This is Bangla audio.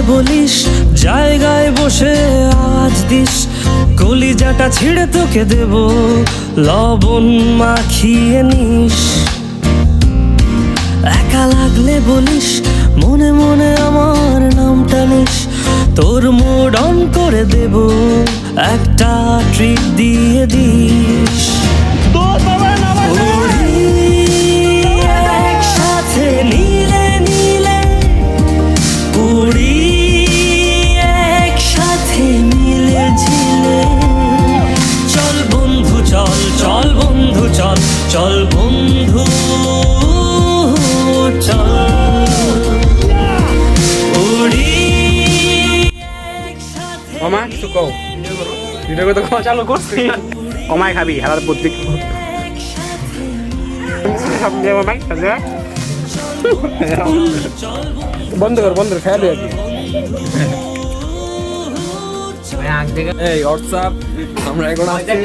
বলিস, জায়গায় বসে আওয়াজ দিস, কলিজাটা ছিঁড়ে তোকে দেব, লবণ মাখিয়ে নিস। একা লাগলে বলিস, মনে মনে আমার নামটা নিস, তোর মুড অন করে দেব, একটা ট্রিট দিয়ে দিস। একসাথে নীলে নীলে উড়ি, একসাথে মিলে ঝিলে। চল বন্ধু চল, চল বন্ধু চল, চল বন্ধু চল উড়ি একসাথে। মামা কিছু কও, ভিডিও করতে কমা চালু করছি, কমায় খাবি হারার বুদ্ধি বন্ধ কর, বন্ধ কর, খেয়াল এই হোয়াটসঅ্যাপ আমরা এখন আসছি।